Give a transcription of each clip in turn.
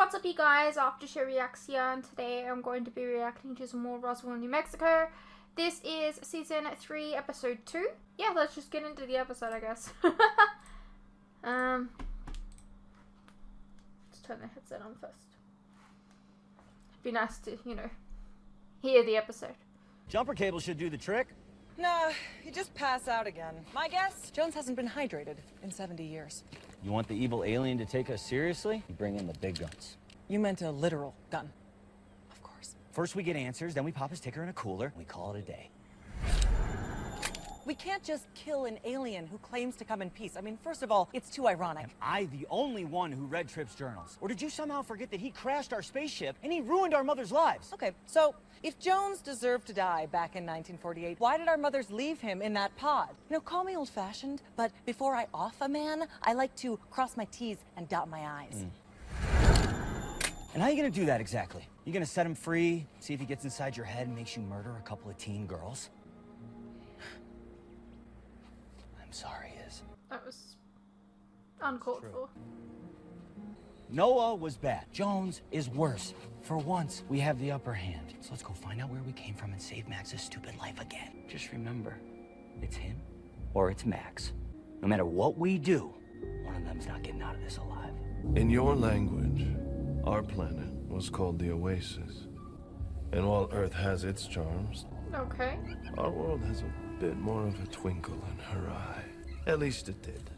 What's up, you guys? After Show Reacts here, and today I'm going to be reacting to some more Roswell, New Mexico. This is season 3, episode 2. Yeah, let's just get into the episode, I guess. Let's turn the headset on first. It'd be nice to, hear the episode. Jumper cable should do the trick. Nah, you just pass out again. My guess, Jones hasn't been hydrated in 70 years. You want the evil alien to take us seriously? You bring in the big guns. You meant a literal gun. Of course. First we get answers, then we pop his ticker in a cooler, and we call it a day. We can't just kill an alien who claims to come in peace. I mean, first of all, it's too ironic. Am I the only one who read Tripp's journals? Or did you somehow forget that he crashed our spaceship and he ruined our mother's lives? Okay, so if Jones deserved to die back in 1948, why did our mothers leave him in that pod? You know, call me old-fashioned, but before I off a man, I like to cross my T's and dot my I's. And how are you gonna do that exactly? You gonna set him free, see if he gets inside your head and makes you murder a couple of teen girls? I'm sorry, Iz. That was uncalled for. Noah was bad. Jones is worse. For once, we have the upper hand. So let's go find out where we came from and save Max's stupid life again. Just remember, it's him or it's Max. No matter what we do, one of them's not getting out of this alive. In your language, our planet was called the Oasis. And while Earth has its charms, Okay. our world has a bit more of a twinkle in her eye. At least it did.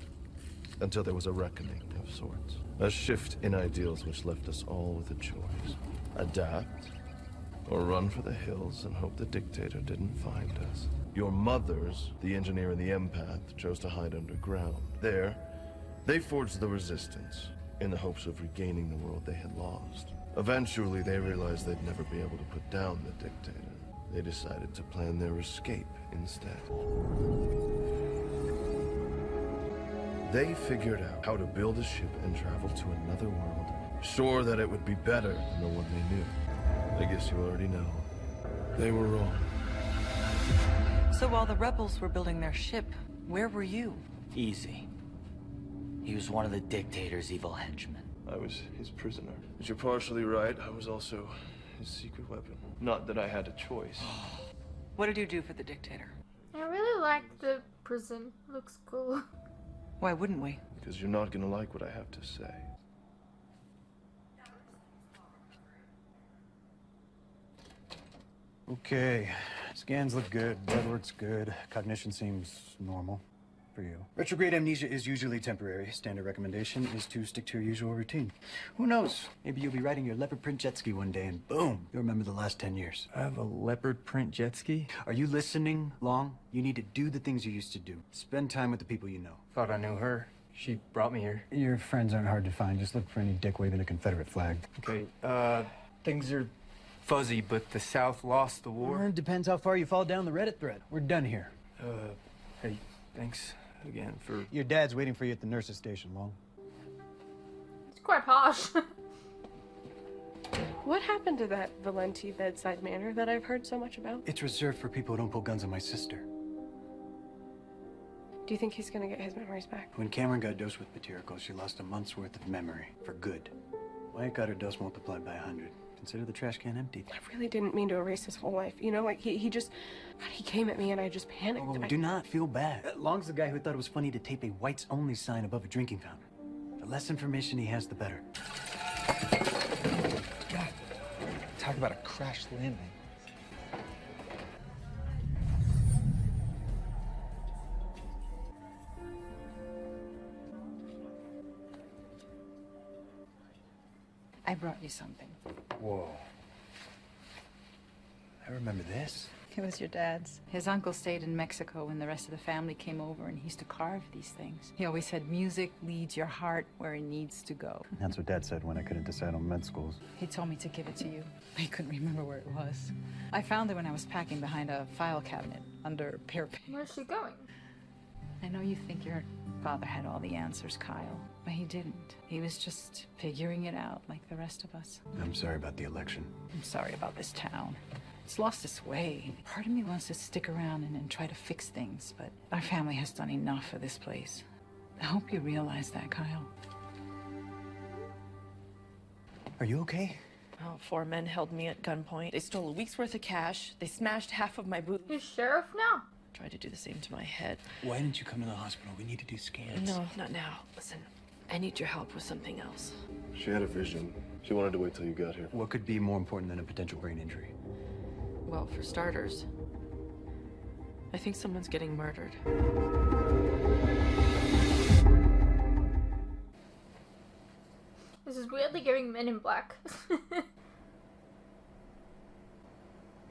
Until there was a reckoning of sorts. A shift in ideals which left us all with a choice. Adapt, or run for the hills and hope the dictator didn't find us. Your mothers, the engineer and the empath, chose to hide underground. There, they forged the resistance in the hopes of regaining the world they had lost. Eventually, they realized they'd never be able to put down the dictator. They decided to plan their escape instead. They figured out how to build a ship and travel to another world, sure that it would be better than the one they knew. I guess you already know. They were wrong. So while the rebels were building their ship, where were you? Easy. He was one of the dictator's evil henchmen. I was his prisoner. But you're partially right. I was also his secret weapon. Not that I had a choice. What did you do for the dictator? I really like the prison. Looks cool. Why wouldn't we? Because you're not gonna like what I have to say. Okay, scans look good, blood work's good, cognition seems normal for you. Retrograde amnesia is usually temporary. Standard recommendation is to stick to your usual routine. Who knows? Maybe you'll be riding your leopard print jet ski one day and boom, you'll remember the last 10 years. I have a leopard print jet ski? Are you listening, Long? You need to do the things you used to do. Spend time with the people you know. Thought I knew her. She brought me here. Your friends aren't hard to find. Just look for any dick waving a Confederate flag. Okay, things are fuzzy, but the South lost the war. It depends how far you fall down the Reddit thread. We're done here. Hey, thanks again for... Your dad's waiting for you at the nurse's station, Long. It's quite harsh. What happened to that Valenti bedside manner that I've heard so much about? It's reserved for people who don't pull guns on my sister. Do you think he's gonna get his memories back? When Cameron got dosed with Paterical, she lost a month's worth of memory. For good. Wyatt got her dose multiplied by 100. Consider the trash can emptied. I really didn't mean to erase his whole life. You know, like he just... God, he came at me and I just panicked. Oh, do not feel bad. Long's the guy who thought it was funny to tape a whites-only sign above a drinking fountain. The less information he has, the better. God, talk about a crash landing. I brought you something. Whoa. I remember this. It was your dad's. His uncle stayed in Mexico when the rest of the family came over, and he used to carve these things. He always said music leads your heart where it needs to go. That's what Dad said when I couldn't decide on med schools. He told me to give it to you. I couldn't remember where it was. I found it when I was packing behind a file cabinet under a parapet. Where's she going? I know you think your father had all the answers, Kyle, but he didn't. He was just figuring it out like the rest of us. I'm sorry about the election. I'm sorry about this town. It's lost its way. Part of me wants to stick around and try to fix things, but our family has done enough for this place. I hope you realize that, Kyle. Are you okay? Oh, 4 men held me at gunpoint. They stole a week's worth of cash. They smashed half of my boots. You're sheriff now? Tried to do the same to my head. Why didn't you come to the hospital? We need to do scans. No, not now. Listen, I need your help with something else. She had a vision. She wanted to wait till you got here. What could be more important than a potential brain injury? Well, for starters, I think someone's getting murdered. This is weirdly giving Men in Black.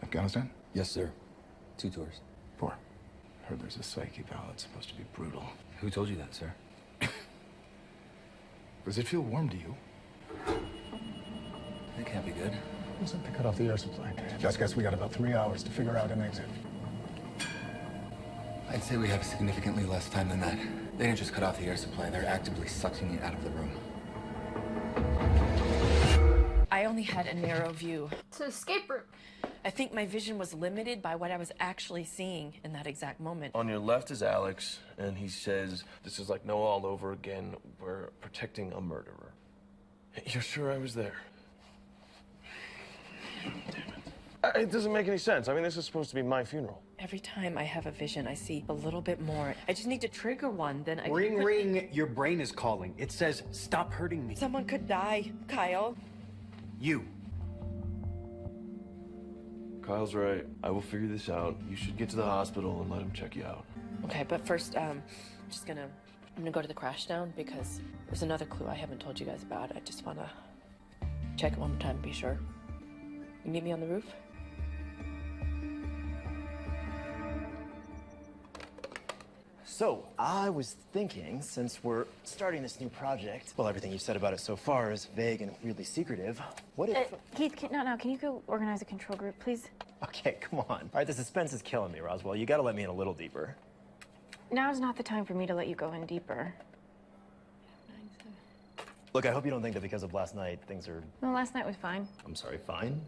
Afghanistan? Yes, sir. 2 tours. 4. Heard there's a psych eval that's supposed to be brutal. Who told you that, sir? Does it feel warm to you? That can't be good. Listen, they cut off the air supply. Just guess we got about 3 hours to figure out an exit. I'd say we have significantly less time than that. They didn't just cut off the air supply, they're actively sucking it out of the room. I only had a narrow view. It's an escape room. I think my vision was limited by what I was actually seeing in that exact moment. On your left is Alex, and he says, this is like Noah all over again. We're protecting a murderer. You're sure I was there? Damn it. It doesn't make any sense. I mean, this is supposed to be my funeral. Every time I have a vision, I see a little bit more. I just need to trigger one, then I... Ring, ring. Your brain is calling. It says, stop hurting me. Someone could die, Kyle. You. Kyle's right. I will figure this out. You should get to the hospital and let him check you out. Okay, but first, I'm gonna go to the crash down because there's another clue I haven't told you guys about. I just wanna check it one more time, be sure. You meet me on the roof? So, I was thinking, since we're starting this new project, well, everything you've said about it so far is vague and weirdly secretive. What if... Keith, can you go organize a control group, please? Okay, come on. All right, the suspense is killing me, Roswell. You gotta let me in a little deeper. Now's not the time for me to let you go in deeper. Look, I hope you don't think that because of last night, things are... No, last night was fine. I'm sorry, fine?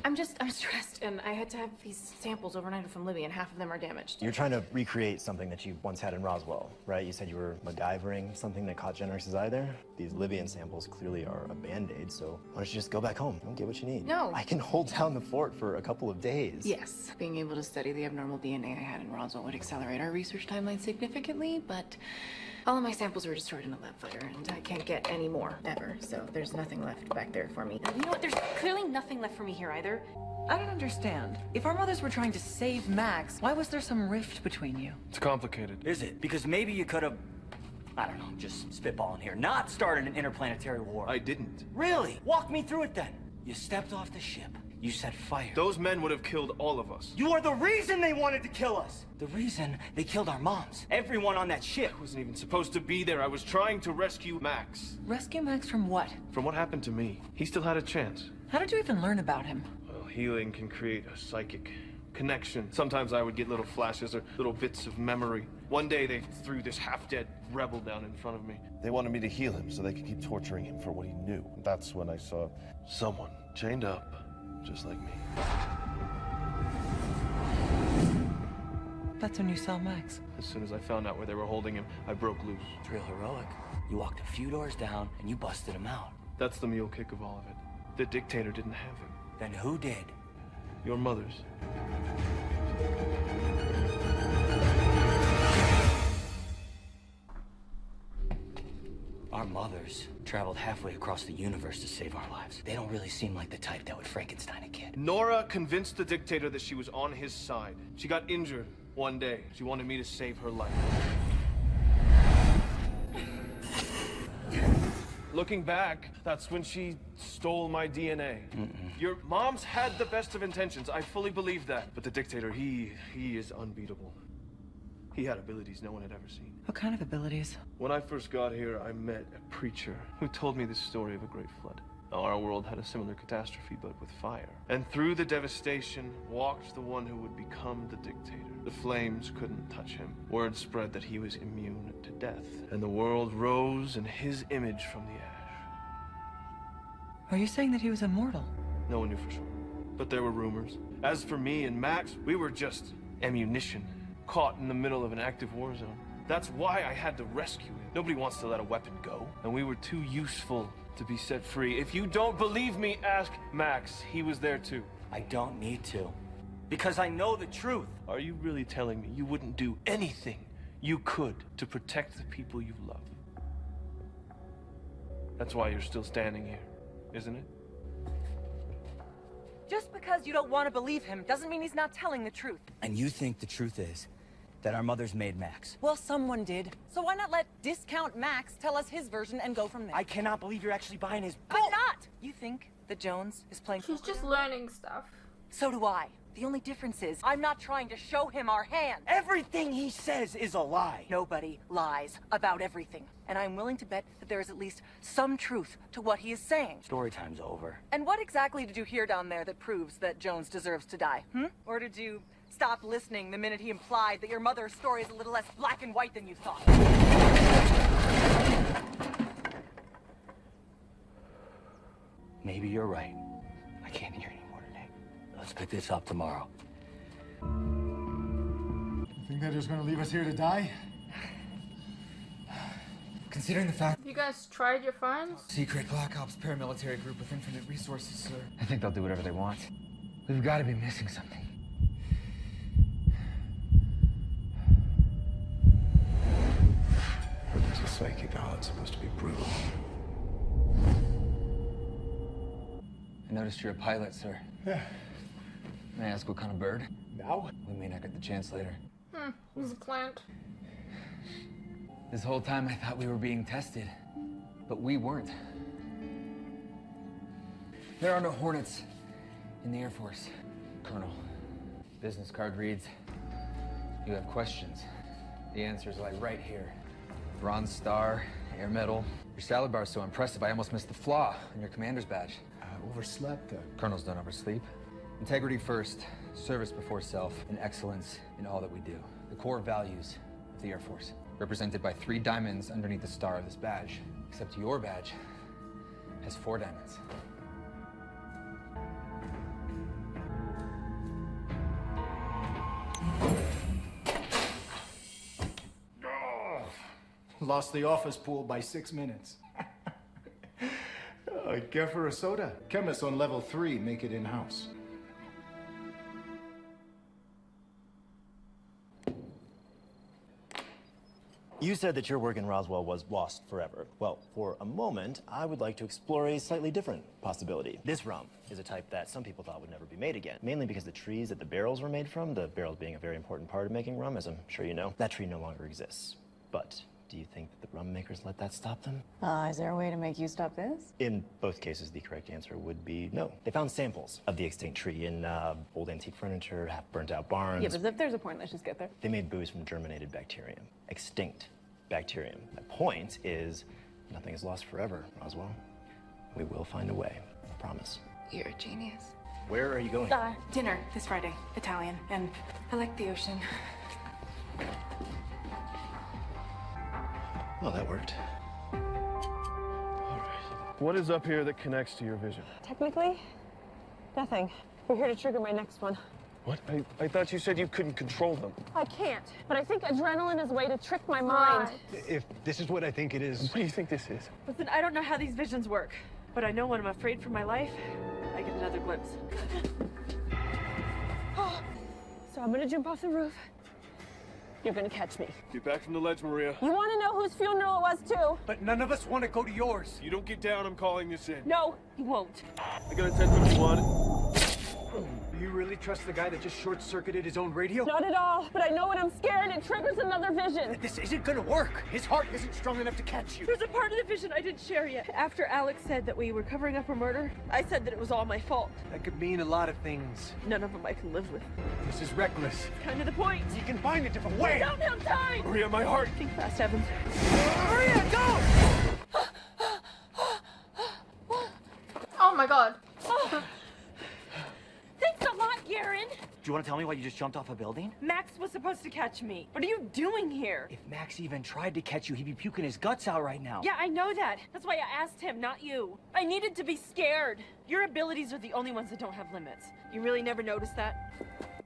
I'm stressed, and I had to have these samples overnighted from Libby, and half of them are damaged. You're trying to recreate something that you once had in Roswell, right? You said you were MacGyvering something that caught Jenrix's eye there? These Libyan samples clearly are a Band-Aid, so why don't you just go back home? Don't get what you need. No. I can hold down the fort for a couple of days. Yes, being able to study the abnormal DNA I had in Roswell would accelerate our research timeline significantly, but all of my samples were destroyed in a lab fire, and I can't get any more, ever, so there's nothing left back there for me. You know what? There's clearly nothing left for me here either. I don't understand. If our mothers were trying to save Max, why was there some rift between you? It's complicated. Is it? Because maybe you could have, I don't know, just spitballing here, not started an interplanetary war. I didn't. Really? Walk me through it then. You stepped off the ship. You set fire. Those men would have killed all of us. You are the reason they wanted to kill us. The reason they killed our moms. Everyone on that ship. I wasn't even supposed to be there. I was trying to rescue Max. Rescue Max from what? From what happened to me. He still had a chance. How did you even learn about him? Well, healing can create a psychic connection. Sometimes I would get little flashes or little bits of memory. One day they threw this half-dead rebel down in front of me. They wanted me to heal him so they could keep torturing him for what he knew. That's when I saw someone chained up, just like me. That's when you saw Max. As soon as I found out where they were holding him, I broke loose. It's real heroic. You walked a few doors down and you busted him out. That's the mule kick of all of it. The dictator didn't have him. Then who did? Your mothers. Our mothers traveled halfway across the universe to save our lives. They don't really seem like the type that would Frankenstein a kid. Nora convinced the dictator that she was on his side. She got injured one day. She wanted me to save her life. Looking back, that's when she stole my DNA. Your mom's had the best of intentions. I fully believe that. But the dictator, he is unbeatable. He had abilities no one had ever seen. What kind of abilities? When I first got here, I met a preacher who told me the story of a great flood. Our world had a similar catastrophe, but with fire. And through the devastation walked the one who would become the dictator. The flames couldn't touch him. Word spread that he was immune to death. And the world rose in his image from the ash. Are you saying that he was immortal? No one knew for sure. But there were rumors. As for me and Max, we were just ammunition, caught in the middle of an active war zone. That's why I had to rescue him. Nobody wants to let a weapon go. And we were too useful to be set free. If you don't believe me, ask Max. He was there too. I don't need to. Because I know the truth. Are you really telling me you wouldn't do anything you could to protect the people you love? That's why you're still standing here, isn't it? Just because you don't want to believe him doesn't mean he's not telling the truth. And you think the truth is that our mothers made Max? Well, someone did. So why not let Discount Max tell us his version and go from there? I cannot believe you're actually buying his I'm not! You think that Jones is playing... She's just learning stuff. So do I. The only difference is I'm not trying to show him our hand. Everything he says is a lie. Nobody lies about everything. And I'm willing to bet that there is at least some truth to what he is saying. Story time's over. And what exactly did you hear down there that proves that Jones deserves to die? Or did you stop listening the minute he implied that your mother's story is a little less black and white than you thought? Maybe you're right. I can't hear anymore today. Let's pick this up tomorrow. You think they're just gonna leave us here to die? Considering the fact... Have you guys tried your phones? Secret Black Ops paramilitary group with infinite resources, sir. I think they'll do whatever they want. We've got to be missing something. There's a psychic owl. It's supposed to be brutal. I noticed you're a pilot, sir. Yeah. May I ask what kind of bird? Now? We may not get the chance later. He's a plant. This whole time I thought we were being tested, but we weren't. There are no Hornets in the Air Force. Colonel, business card reads, you have questions. The answers lie right here. Bronze Star, Air Medal. Your salad bar is so impressive, I almost missed the flaw in your commander's badge. Overslept. Colonels don't oversleep. Integrity first, service before self, and excellence in all that we do. The core values of the Air Force, represented by 3 diamonds underneath the star of this badge. Except your badge has 4 diamonds. Lost the office pool by 6 minutes. Care for a soda? Chemists on level 3 make it in-house. You said that your work in Roswell was lost forever. Well, for a moment, I would like to explore a slightly different possibility. This rum is a type that some people thought would never be made again, mainly because the trees that the barrels were made from, the barrels being a very important part of making rum, as I'm sure you know, that tree no longer exists. But do you think that the rum makers let that stop them? Is there a way to make you stop this? In both cases, the correct answer would be no. They found samples of the extinct tree in old antique furniture, half burnt out barns. Yeah, but if there's a point, let's just get there. They made booze from germinated bacterium. Extinct bacterium. My point is, nothing is lost forever, Roswell. We will find a way. I promise. You're a genius. Where are you going? Dinner this Friday. Italian. And I like the ocean. Well, that worked. What is up here that connects to your vision? Technically, nothing. We're here to trigger my next one. What? I thought you said you couldn't control them. I can't, but I think adrenaline is a way to trick my mind. If this is what I think it is... What do you think this is? Listen, I don't know how these visions work, but I know when I'm afraid for my life, I get another glimpse. So I'm gonna jump off the roof. You're gonna catch me. Get back from the ledge, Maria. You wanna know whose funeral it was, too? But none of us want to go to yours. You don't get down, I'm calling this in. No, you won't. I got a 1051. Do you really trust the guy that just short-circuited his own radio? Not at all, but I know when I'm scared, it triggers another vision. This isn't gonna work. His heart isn't strong enough to catch you. There's a part of the vision I didn't share yet. After Alex said that we were covering up a murder, I said that it was all my fault. That could mean a lot of things. None of them I can live with. This is reckless. Kind of the point. You can find a different way. I don't have time! Maria, my heart! Think fast, Evans. Maria, go! Oh my god. Thanks a lot, Garen. Do you want to tell me why you just jumped off a building? Max was supposed to catch me. What are you doing here? If Max even tried to catch you, he'd be puking his guts out right now. Yeah, I know that. That's why I asked him, not you. I needed to be scared. Your abilities are the only ones that don't have limits. You really never noticed that?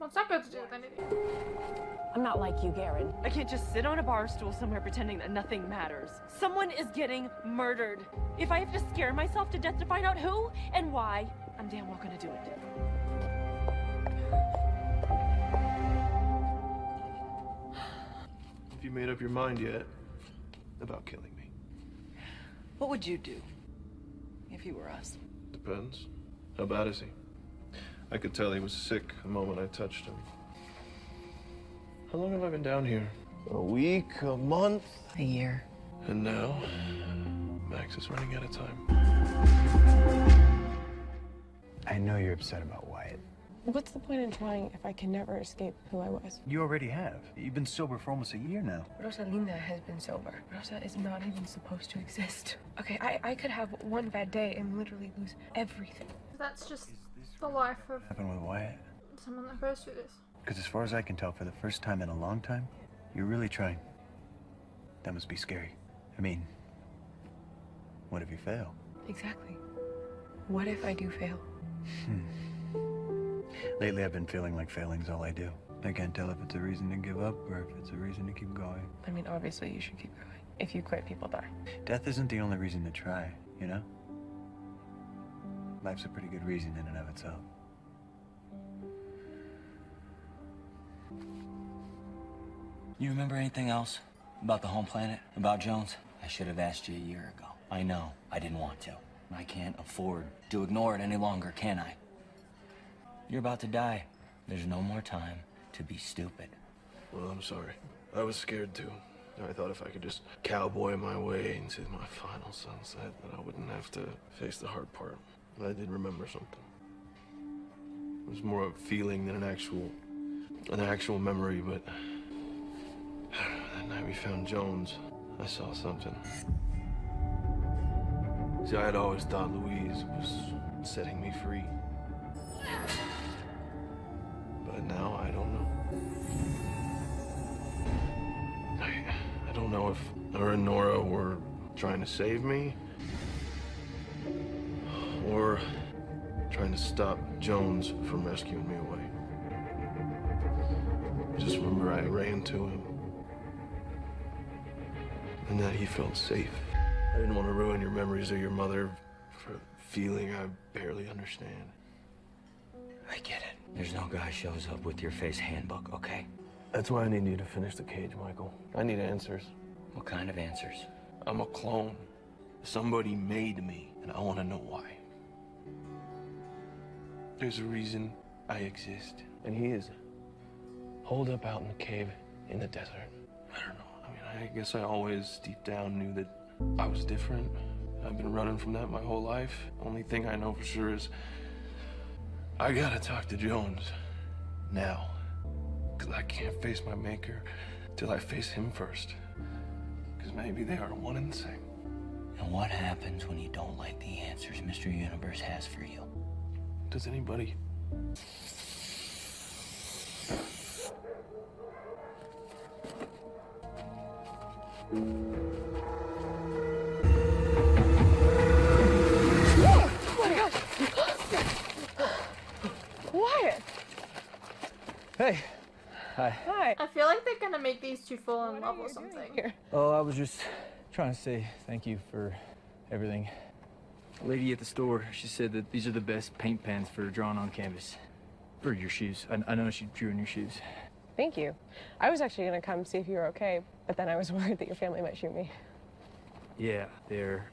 What's that got to do with anything? I'm not like you, Garen. I can't just sit on a bar stool somewhere pretending that nothing matters. Someone is getting murdered. If I have to scare myself to death to find out who and why, I'm damn well gonna do it. Have you made up your mind yet about killing me? What would you do if you were us? Depends. How bad is he? I could tell he was sick the moment I touched him. How long have I been down here? A week, a month? A year. And now, Max is running out of time. I know you're upset about Wyatt. What's the point in trying if I can never escape who I was? You already have. You've been sober for almost a year now. Rosalinda has been sober. Rosa is not even supposed to exist. Okay, I could have one bad day and literally lose everything. That's just the life of What happened with Wyatt? someone that goes through this. Because as far as I can tell, for the first time in a long time, you're really trying. That must be scary. I mean, what if you fail? Exactly. What if I do fail? Lately, I've been feeling like failing's all I do. I can't tell if it's a reason to give up or if it's a reason to keep going. I mean, obviously you should keep going. If you quit, people die. Death isn't the only reason to try, you know? Life's a pretty good reason in and of itself. You remember anything else about the home planet? About Jones? I should have asked you a year ago. I know, I didn't want to. I can't afford to ignore it any longer, can I? You're about to die. There's no more time to be stupid. Well, I'm sorry. I was scared too. I thought if I could just cowboy my way into my final sunset, that I wouldn't have to face the hard part. But I did remember something. It was more of a feeling than an actual memory, but that night we found Jones, I saw something. See, I had always thought Louise was setting me free. But now I don't know. I don't know if her and Nora were trying to save me or trying to stop Jones from rescuing me away. I just remember I ran to him and that he felt safe. I didn't want to ruin your memories of your mother for a feeling I barely understand. I get it. There's no guy shows up with your face handbook, okay? That's why I need you to finish the cage, Michael. I need answers. What kind of answers? I'm a clone. Somebody made me, and I want to know why. There's a reason I exist, and he is holed up out in the cave in the desert. I don't know. I mean, I guess I always deep down knew that I was different. I've been running from that my whole life. Only thing I know for sure is I gotta talk to Jones now. Because I can't face my maker till I face him first. Because maybe they are one and the same. And what happens when you don't like the answers Mr. Universe has for you? Does anybody? Oh my God! Wyatt! Hey. Hi. Hi. I feel like they're gonna make these two fall in love or something. Oh, I was just trying to say thank you for everything. The lady at the store, she said that these are the best paint pens for drawing on canvas. For your shoes. I know she drew in your shoes. Thank you. I was actually gonna come see if you were okay, but then I was worried that your family might shoot me. Yeah, they're,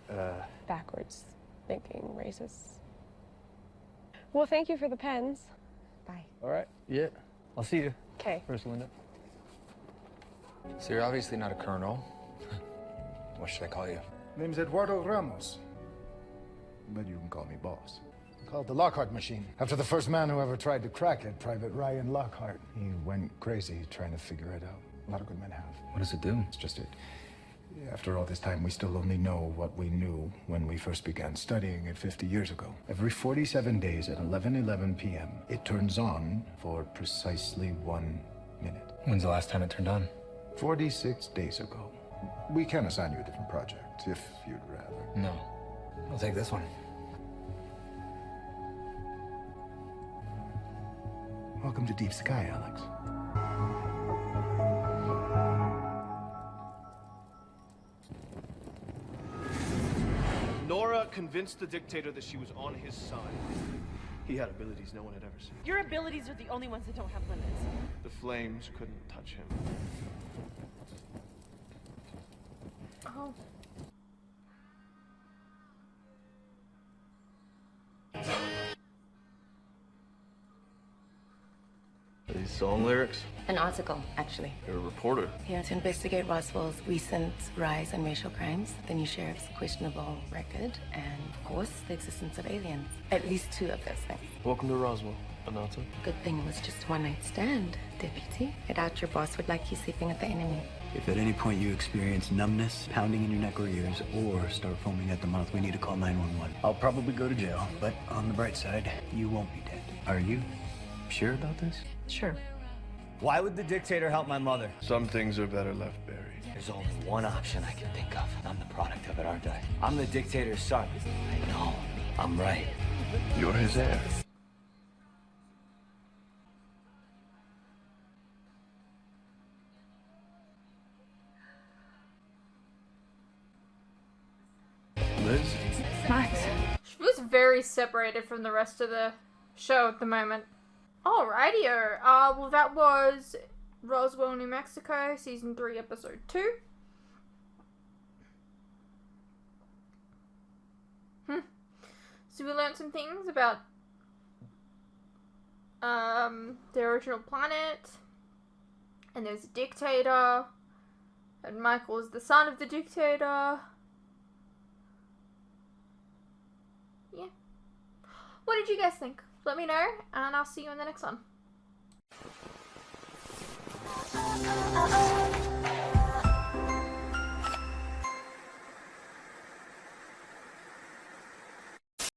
Backwards thinking racist. Well, thank you for the pens. Bye. all right. Yeah. I'll see you. Okay. First, Linda. So you're obviously not a colonel. What should I call you? Name's Eduardo Ramos. But you can call me boss. Called the Lockhart machine. After the first man who ever tried to crack it, Private Ryan Lockhart. He went crazy trying to figure it out. A lot of good men have. What does it do? It's just it. After all this time, we still only know what we knew when we first began studying it 50 years ago. Every 47 days at 11:11 p.m., it turns on for precisely 1 minute. When's the last time it turned on? 46 days ago. We can assign you a different project, if you'd rather. No. I'll take this one. Welcome to Deep Sky, Alex. Nora convinced the dictator that she was on his side. He had abilities no one had ever seen. Your abilities are the only ones that don't have limits. The flames couldn't touch him. Oh. Are these song lyrics? An article, actually. You're a reporter. Here to investigate Roswell's recent rise in racial crimes, the new sheriff's questionable record, and, of course, the existence of aliens. At least 2 of those things. Welcome to Roswell, announcer. Good thing it was just one night stand, Deputy. I doubt your boss would like you sleeping with the enemy. If at any point you experience numbness, pounding in your neck or ears, or start foaming at the mouth, we need to call 911. I'll probably go to jail, but on the bright side, you won't be dead. Are you sure about this? Sure. Why would the dictator help my mother? Some things are better left buried. There's only one option I can think of. I'm the product of it, aren't I? I'm the dictator's son. I know. I'm right. You're his heir. Liz? Max. She feels very separated from the rest of the show at the moment. Alrighty-o. Well, that was Roswell, New Mexico, Season 3, Episode 2. So we learned some things about the original planet, and there's a dictator, and Michael is the son of the dictator. Yeah. What did you guys think? Let me know, and I'll see you in the next one.